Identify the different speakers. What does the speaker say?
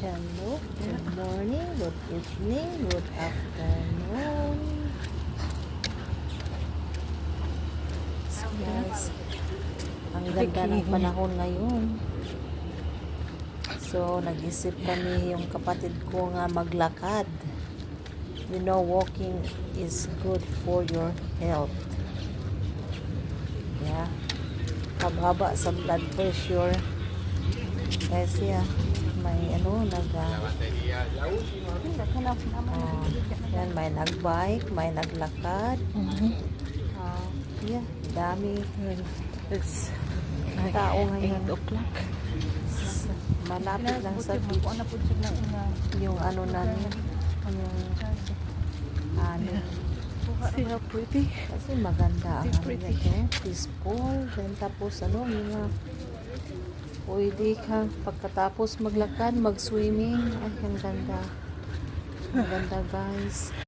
Speaker 1: Hello, good morning, good evening, good afternoon. So guys, ang ganda ng panahon ngayon. So, nag-isip kami yung kapatid ko nga maglakad. You know, walking is good for your health. Yeah. Kababa sa blood pressure. Kasi may yan, may nagbike, may naglakad. Yeah, dami. It's tao ngayon.
Speaker 2: 8 o'clock.
Speaker 1: Malapit lang sa beach. Yung ano namin, yung
Speaker 2: See how pretty?
Speaker 1: kasi maganda ang
Speaker 2: It's pretty.
Speaker 1: peaceful. Then tapos yung pwede kang pagkatapos maglakad, mag-swimming. Ay, ang ganda. Ang ganda guys.